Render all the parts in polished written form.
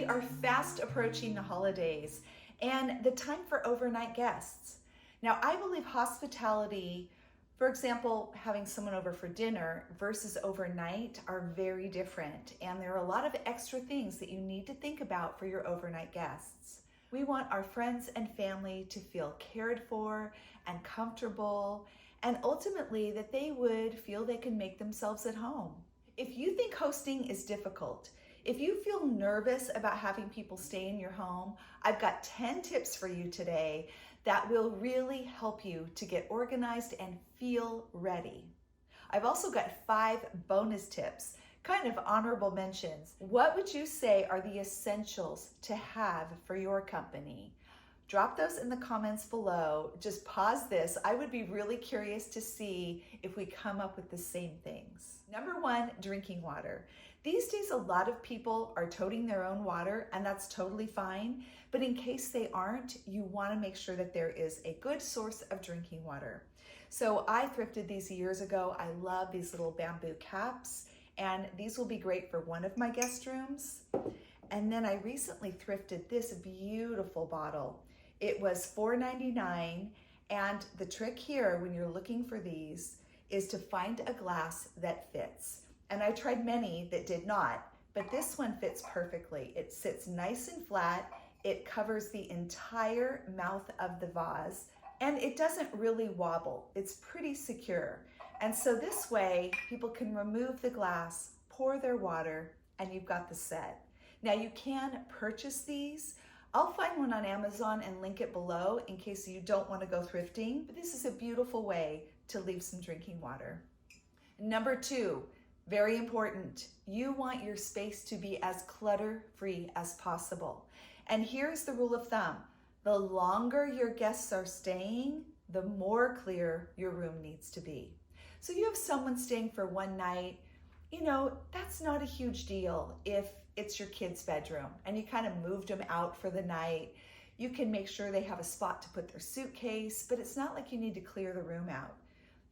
We are fast approaching the holidays and the time for overnight guests. Now, I believe hospitality, for example, having someone over for dinner versus overnight are very different. And there are a lot of extra things that you need to think about for your overnight guests. We want our friends and family to feel cared for and comfortable, and ultimately that they would feel they can make themselves at home. If you think hosting is difficult, if you feel nervous about having people stay in your home, I've got 10 tips for you today that will really help you to get organized and feel ready. I've also got 5 bonus tips, kind of honorable mentions. What would you say are the essentials to have for your company? Drop those in the comments below. Just pause this. I would be really curious to see if we come up with the same things. Number 1, drinking water. These days, a lot of people are toting their own water, and that's totally fine. But in case they aren't, you want to make sure that there is a good source of drinking water. So I thrifted these years ago. I love these little bamboo caps, and these will be great for one of my guest rooms. And then I recently thrifted this beautiful bottle. It was $4.99, and the trick here when you're looking for these is to find a glass that fits. And I tried many that did not, but this one fits perfectly. It sits nice and flat, it covers the entire mouth of the vase, and it doesn't really wobble. It's pretty secure. And so this way, people can remove the glass, pour their water, and you've got the set. Now you can purchase these. I'll find one on Amazon and link it below in case you don't want to go thrifting, but this is a beautiful way to leave some drinking water. Number 2, very important, you want your space to be as clutter-free as possible. And here's the rule of thumb. The longer your guests are staying, the more clear your room needs to be. So you have someone staying for one night, that's not a huge deal if it's your kid's bedroom and you kind of moved them out for the night. You can make sure they have a spot to put their suitcase, but it's not like you need to clear the room out.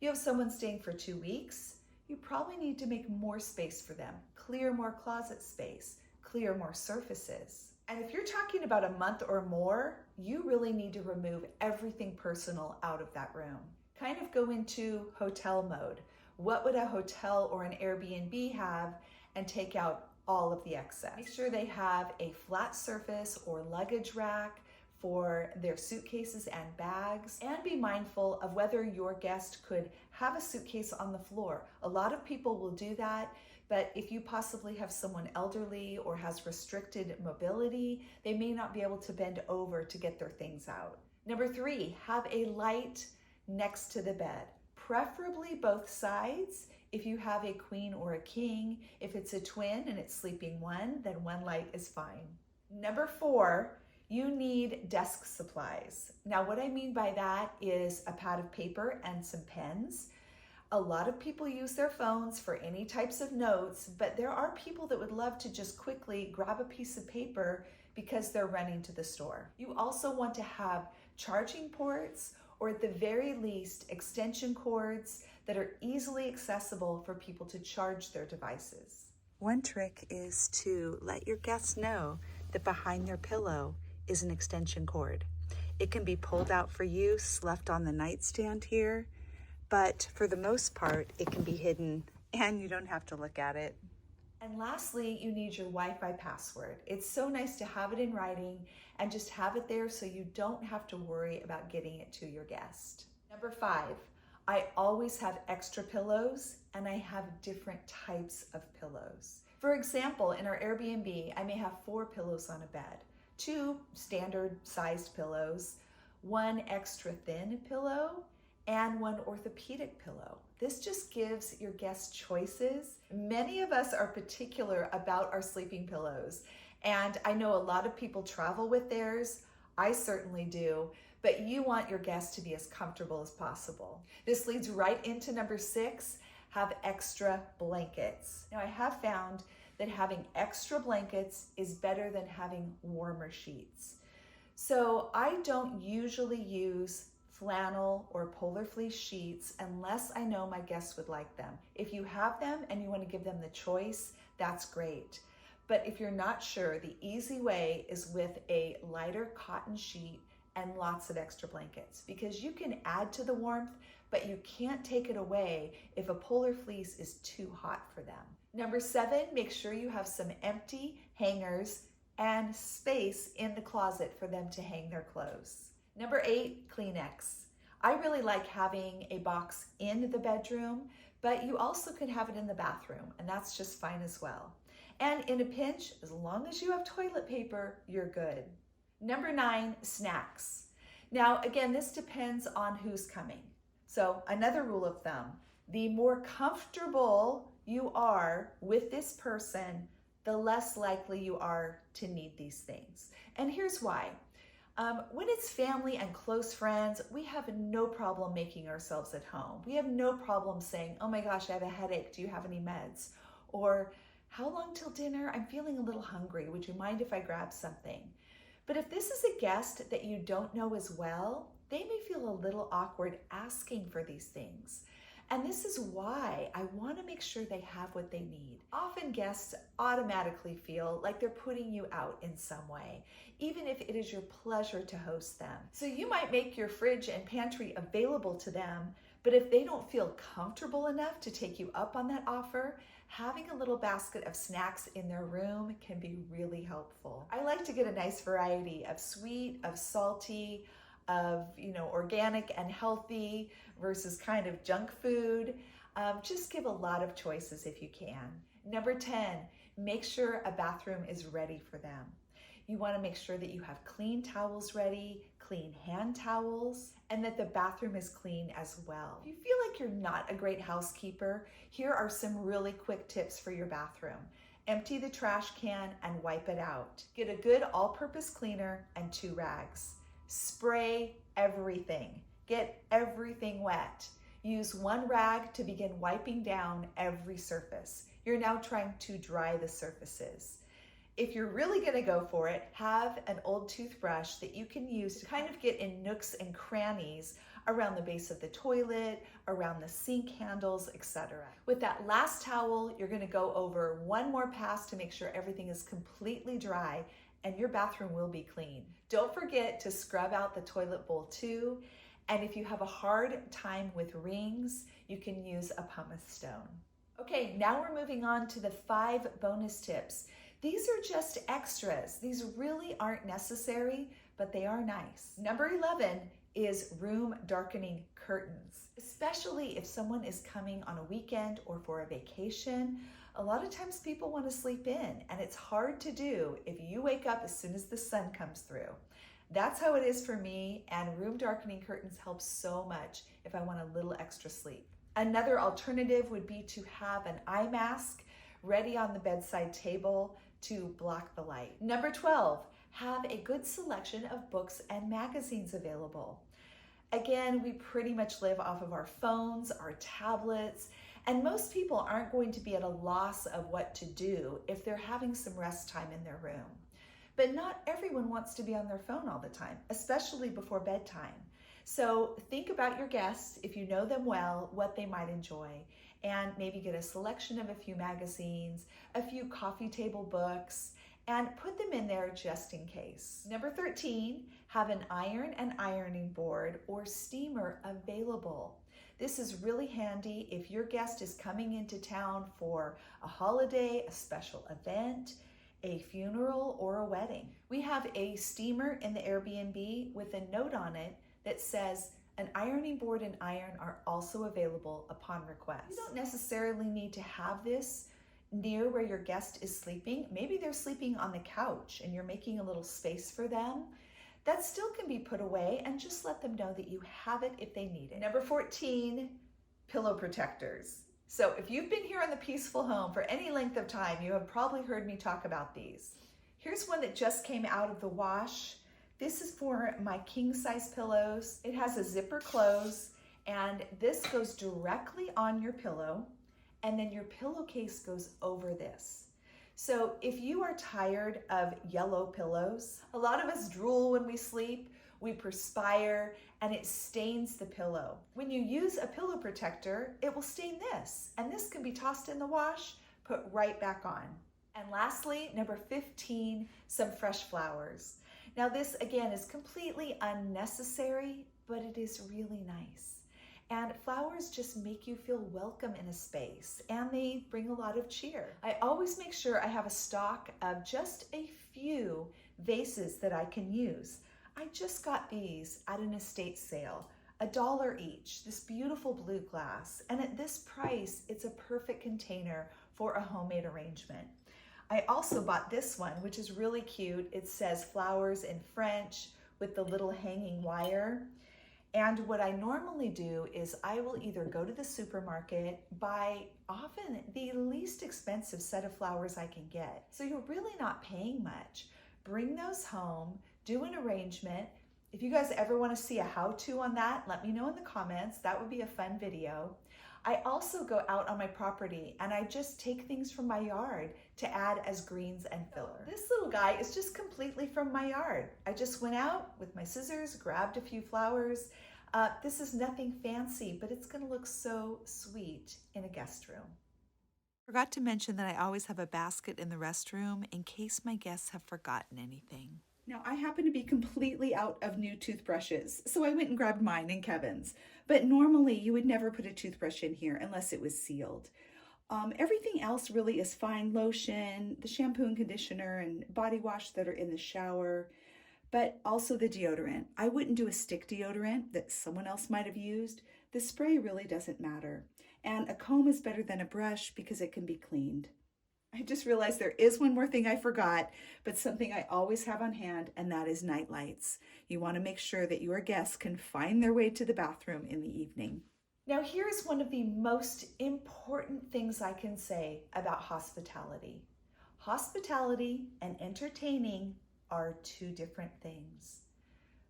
You have someone staying for 2 weeks, you probably need to make more space for them, clear more closet space, clear more surfaces. And if you're talking about a month or more, you really need to remove everything personal out of that room. Kind of go into hotel mode. What would a hotel or an Airbnb have, and take out all of the excess. Make sure they have a flat surface or luggage rack for their suitcases and bags, and be mindful of whether your guest could have a suitcase on the floor. A lot of people will do that, but if you possibly have someone elderly or has restricted mobility, they may not be able to bend over to get their things out. Number 3, have a light next to the bed, preferably both sides. If you have a queen or a king, if it's a twin and it's sleeping one, then one light is fine. Number 4, you need desk supplies. Now, what I mean by that is a pad of paper and some pens. A lot of people use their phones for any types of notes, but there are people that would love to just quickly grab a piece of paper because they're running to the store. You also want to have charging ports, or at the very least, extension cords that are easily accessible for people to charge their devices. One trick is to let your guests know that behind their pillow is an extension cord. It can be pulled out for use, left on the nightstand here, but for the most part, it can be hidden and you don't have to look at it. And lastly, you need your Wi-Fi password. It's so nice to have it in writing and just have it there so you don't have to worry about getting it to your guest. Number 5, I always have extra pillows, and I have different types of pillows. For example, in our Airbnb, I may have 4 pillows on a bed, 2 standard sized pillows, 1 extra thin pillow, and 1 orthopedic pillow. This just gives your guests choices. Many of us are particular about our sleeping pillows, and I know a lot of people travel with theirs. I certainly do, but you want your guests to be as comfortable as possible. This leads right into number 6, have extra blankets. Now, I have found that having extra blankets is better than having warmer sheets. So I don't usually use flannel or polar fleece sheets unless I know my guests would like them. If you have them and you want to give them the choice, that's great. But if you're not sure, the easy way is with a lighter cotton sheet and lots of extra blankets, because you can add to the warmth, but you can't take it away if a polar fleece is too hot for them. Number 7, make sure you have some empty hangers and space in the closet for them to hang their clothes. Number 8, Kleenex. I really like having a box in the bedroom, but you also could have it in the bathroom, and that's just fine as well. And in a pinch, as long as you have toilet paper, you're good. Number 9, snacks. Now, again, this depends on who's coming. So another rule of thumb, the more comfortable you are with this person, the less likely you are to need these things. And here's why. When it's family and close friends, we have no problem making ourselves at home. We have no problem saying, oh my gosh, I have a headache. Do you have any meds? Or how long till dinner? I'm feeling a little hungry. Would you mind if I grab something? But if this is a guest that you don't know as well, they may feel a little awkward asking for these things. And this is why I want to make sure they have what they need. Often guests automatically feel like they're putting you out in some way, even if it is your pleasure to host them. So you might make your fridge and pantry available to them, but if they don't feel comfortable enough to take you up on that offer, having a little basket of snacks in their room can be really helpful. I like to get a nice variety of sweet, of salty, of organic and healthy versus kind of junk food. Just give a lot of choices if you can. Number 10, make sure a bathroom is ready for them. You want to make sure that you have clean towels ready, clean hand towels, and that the bathroom is clean as well. If you feel like you're not a great housekeeper, here are some really quick tips for your bathroom. Empty the trash can and wipe it out. Get a good all-purpose cleaner and 2 rags. Spray everything. Get everything wet. Use 1 rag to begin wiping down every surface. You're now trying to dry the surfaces. If you're really going to go for it, have an old toothbrush that you can use to kind of get in nooks and crannies around the base of the toilet, around the sink handles, etc. With that last towel, you're going to go over 1 more pass to make sure everything is completely dry, and your bathroom will be clean. Don't forget to scrub out the toilet bowl too. And if you have a hard time with rings, you can use a pumice stone. Okay, now we're moving on to the 5 bonus tips. These are just extras. These really aren't necessary, but they are nice. Number 11 is room darkening curtains. Especially if someone is coming on a weekend or for a vacation, a lot of times people want to sleep in, and it's hard to do if you wake up as soon as the sun comes through. That's how it is for me, and room darkening curtains help so much if I want a little extra sleep. Another alternative would be to have an eye mask ready on the bedside table to block the light. Number 12, have a good selection of books and magazines available. Again, we pretty much live off of our phones, our tablets, and most people aren't going to be at a loss of what to do if they're having some rest time in their room. But not everyone wants to be on their phone all the time, especially before bedtime. So think about your guests, if you know them well, what they might enjoy, and maybe get a selection of a few magazines, a few coffee table books, and put them in there just in case. Number 13, have an iron and ironing board or steamer available. This is really handy if your guest is coming into town for a holiday, a special event, a funeral, or a wedding. We have a steamer in the Airbnb with a note on it that says, an ironing board and iron are also available upon request. You don't necessarily need to have this near where your guest is sleeping. Maybe they're sleeping on the couch and you're making a little space for them. That still can be put away, and just let them know that you have it if they need it. Number 14, pillow protectors. So if you've been here on the Peaceful Home for any length of time, you have probably heard me talk about these. Here's one that just came out of the wash. This is for my king size pillows. It has a zipper close, and this goes directly on your pillow, and then your pillowcase goes over this. So if you are tired of yellow pillows, a lot of us drool when we sleep, we perspire, and it stains the pillow. When you use a pillow protector, it will stain this, and this can be tossed in the wash, put right back on. And lastly, number 15, some fresh flowers. Now this again is completely unnecessary, but it is really nice. And flowers just make you feel welcome in a space, and they bring a lot of cheer. I always make sure I have a stock of just a few vases that I can use. I just got these at an estate sale, $1 each, this beautiful blue glass. And at this price, it's a perfect container for a homemade arrangement. I also bought this one, which is really cute. It says flowers in French with the little hanging wire. And what I normally do is I will either go to the supermarket, buy often the least expensive set of flowers I can get. So you're really not paying much. Bring those home, do an arrangement. If you guys ever want to see a how-to on that, let me know in the comments. That would be a fun video. I also go out on my property and I just take things from my yard to add as greens and filler. This little guy is just completely from my yard. I just went out with my scissors, grabbed a few flowers. This is nothing fancy, but it's gonna look so sweet in a guest room. Forgot to mention that I always have a basket in the restroom in case my guests have forgotten anything. Now, I happen to be completely out of new toothbrushes, so I went and grabbed mine and Kevin's. But normally, you would never put a toothbrush in here unless it was sealed. Everything else really is fine. Lotion, the shampoo and conditioner, and body wash that are in the shower, but also the deodorant. I wouldn't do a stick deodorant that someone else might have used. The spray really doesn't matter. And a comb is better than a brush because it can be cleaned. I just realized there is one more thing I forgot, but something I always have on hand, and that is night lights. You want to make sure that your guests can find their way to the bathroom in the evening. Now, here's one of the most important things I can say about hospitality. Hospitality and entertaining are two different things.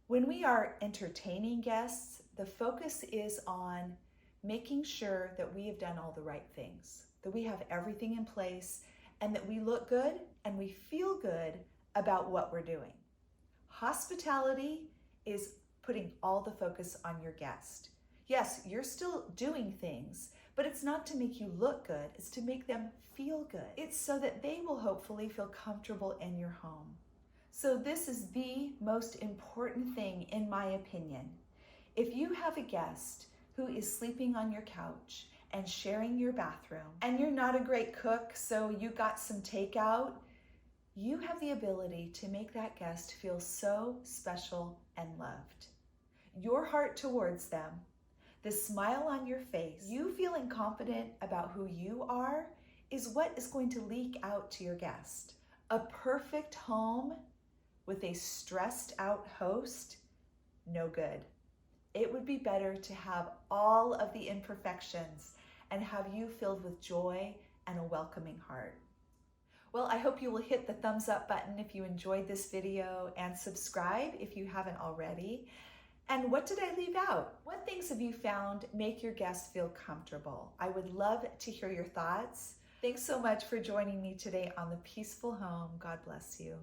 When we are entertaining guests, the focus is on making sure that we have done all the right things, that we have everything in place, and that we look good and we feel good about what we're doing. Hospitality is putting all the focus on your guest. Yes, you're still doing things, but it's not to make you look good, it's to make them feel good. It's so that they will hopefully feel comfortable in your home. So this is the most important thing in my opinion. If you have a guest who is sleeping on your couch and sharing your bathroom, and you're not a great cook, so you got some takeout, you have the ability to make that guest feel so special and loved. Your heart towards them, the smile on your face, you feeling confident about who you are is what is going to leak out to your guest. A perfect home with a stressed out host, no good. It would be better to have all of the imperfections and have you filled with joy and a welcoming heart. Well, I hope you will hit the thumbs up button if you enjoyed this video and subscribe if you haven't already. And what did I leave out? What things have you found make your guests feel comfortable? I would love to hear your thoughts. Thanks so much for joining me today on The Peaceful Home. God bless you.